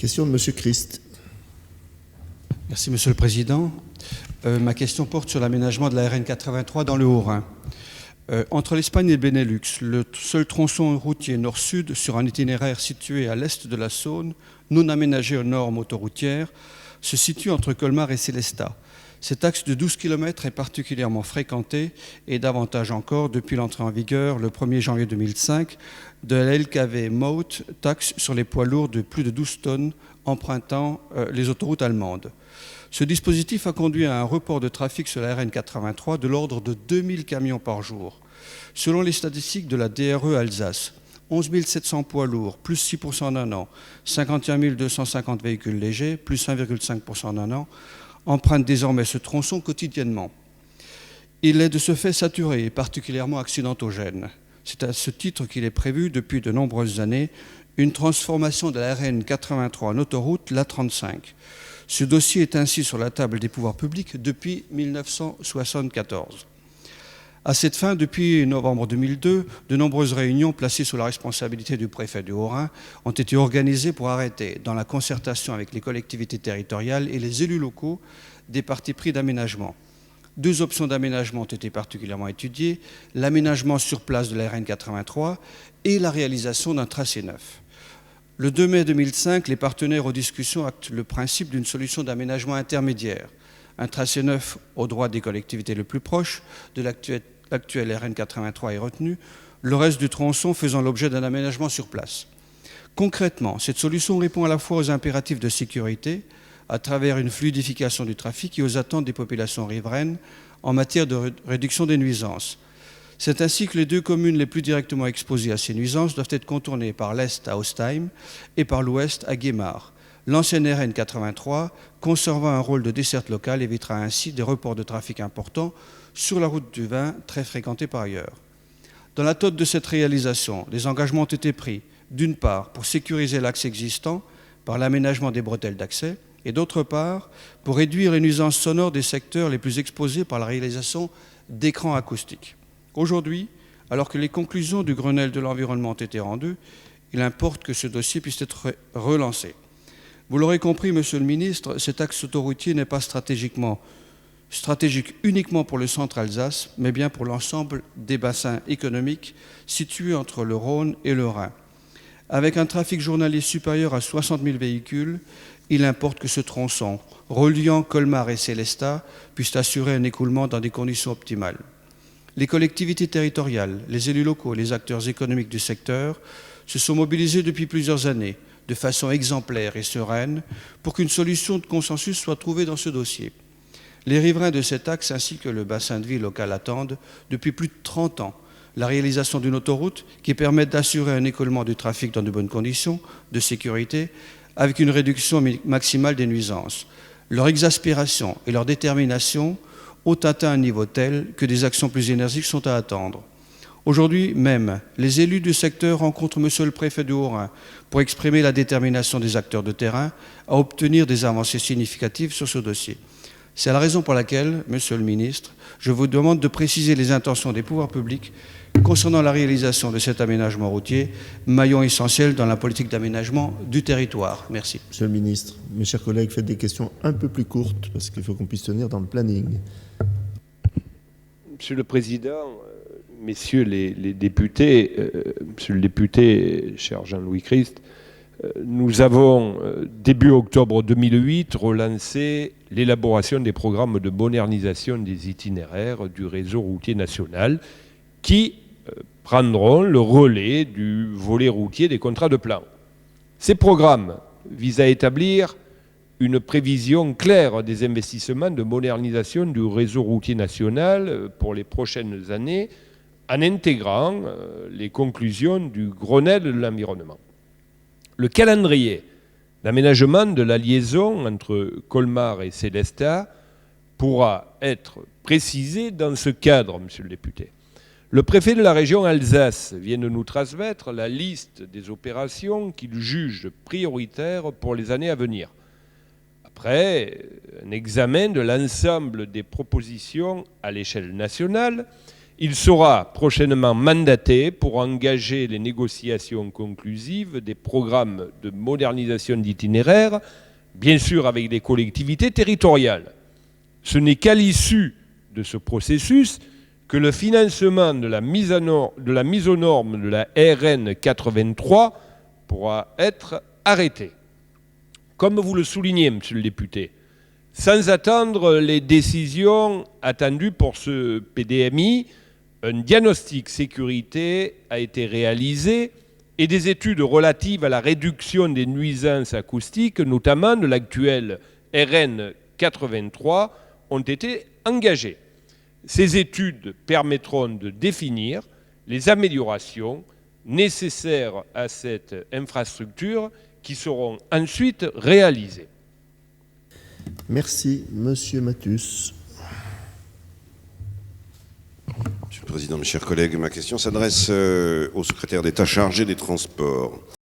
Question de M. Christ. Merci Monsieur le Président. Ma question porte sur l'aménagement de la RN 83 dans le Haut-Rhin. Entre l'Espagne et le Benelux, le seul tronçon routier nord-sud sur un itinéraire situé à l'est de la Saône, non aménagé aux normes autoroutières, se situe entre Colmar et Sélestat. Cet axe de 12 km est particulièrement fréquenté et davantage encore depuis l'entrée en vigueur le 1er janvier 2005 de la LKW Maut, taxe sur les poids lourds de plus de 12 tonnes empruntant les autoroutes allemandes. Ce dispositif a conduit à un report de trafic sur la RN 83 de l'ordre de 2000 camions par jour. Selon les statistiques de la DRE Alsace, 11 700 poids lourds, plus 6% en un an, 51 250 véhicules légers, plus 1,5% en un an, empruntent désormais ce tronçon quotidiennement. Il est de ce fait saturé et particulièrement accidentogène. C'est à ce titre qu'il est prévu depuis de nombreuses années une transformation de la RN 83 en autoroute, l'A35. Ce dossier est ainsi sur la table des pouvoirs publics depuis 1974. À cette fin, depuis novembre 2002, de nombreuses réunions placées sous la responsabilité du préfet du Haut-Rhin ont été organisées pour arrêter, dans la concertation avec les collectivités territoriales et les élus locaux, des partis pris d'aménagement. Deux options d'aménagement ont été particulièrement étudiées, l'aménagement sur place de la RN 83 et la réalisation d'un tracé neuf. Le 2 mai 2005, les partenaires aux discussions actent le principe d'une solution d'aménagement intermédiaire. Un tracé neuf au droit des collectivités le plus proche de l'actuel RN 83 est retenu, le reste du tronçon faisant l'objet d'un aménagement sur place. Concrètement, cette solution répond à la fois aux impératifs de sécurité, à travers une fluidification du trafic et aux attentes des populations riveraines en matière de réduction des nuisances. C'est ainsi que les deux communes les plus directement exposées à ces nuisances doivent être contournées par l'est à Ostheim et par l'ouest à Guémar. L'ancienne RN 83, conservant un rôle de desserte locale, évitera ainsi des reports de trafic importants sur la route du vin, très fréquentée par ailleurs. Dans l'attente de cette réalisation, des engagements ont été pris, d'une part, pour sécuriser l'axe existant par l'aménagement des bretelles d'accès, et d'autre part, pour réduire les nuisances sonores des secteurs les plus exposés par la réalisation d'écrans acoustiques. Aujourd'hui, alors que les conclusions du Grenelle de l'environnement ont été rendues, il importe que ce dossier puisse être relancé. Vous l'aurez compris, Monsieur le Ministre, cet axe autoroutier n'est pas stratégique uniquement pour le centre Alsace, mais bien pour l'ensemble des bassins économiques situés entre le Rhône et le Rhin. Avec un trafic journalier supérieur à 60 000 véhicules, il importe que ce tronçon, reliant Colmar et Sélestat, puisse assurer un écoulement dans des conditions optimales. Les collectivités territoriales, les élus locaux, les acteurs économiques du secteur se sont mobilisés depuis plusieurs années, de façon exemplaire et sereine, pour qu'une solution de consensus soit trouvée dans ce dossier. Les riverains de cet axe ainsi que le bassin de vie local attendent, depuis plus de 30 ans, la réalisation d'une autoroute qui permette d'assurer un écoulement du trafic dans de bonnes conditions de sécurité, avec une réduction maximale des nuisances. Leur exaspération et leur détermination ont atteint un niveau tel que des actions plus énergiques sont à attendre. Aujourd'hui même, les élus du secteur rencontrent Monsieur le Préfet du Haut-Rhin pour exprimer la détermination des acteurs de terrain à obtenir des avancées significatives sur ce dossier. C'est la raison pour laquelle, Monsieur le Ministre, je vous demande de préciser les intentions des pouvoirs publics concernant la réalisation de cet aménagement routier, maillon essentiel dans la politique d'aménagement du territoire. Merci. Monsieur le Ministre, mes chers collègues, faites des questions un peu plus courtes parce qu'il faut qu'on puisse tenir dans le planning. Monsieur le Président, messieurs les députés, monsieur le député, cher Jean-Louis Christ, nous avons, début octobre 2008, relancé l'élaboration des programmes de modernisation des itinéraires du réseau routier national qui prendront le relais du volet routier des contrats de plan. Ces programmes visent à établir une prévision claire des investissements de modernisation du réseau routier national pour les prochaines années en intégrant les conclusions du Grenelle de l'environnement. Le calendrier d'aménagement de la liaison entre Colmar et Sélestat pourra être précisé dans ce cadre, monsieur le député. Le préfet de la région Alsace vient de nous transmettre la liste des opérations qu'il juge prioritaires pour les années à venir. Après un examen de l'ensemble des propositions à l'échelle nationale, Il sera prochainement mandaté pour engager les négociations conclusives des programmes de modernisation d'itinéraires, bien sûr avec les collectivités territoriales. Ce n'est qu'à l'issue de ce processus que le financement de la mise aux normes de la RN 83 pourra être arrêté. Comme vous le soulignez, monsieur le député, sans attendre les décisions attendues pour ce PDMI, un diagnostic sécurité a été réalisé et des études relatives à la réduction des nuisances acoustiques, notamment de l'actuelle RN 83, ont été engagées. Ces études permettront de définir les améliorations nécessaires à cette infrastructure qui seront ensuite réalisées. Merci, Monsieur Mathus. Monsieur le Président, mes chers collègues, ma question s'adresse au secrétaire d'État chargé des Transports.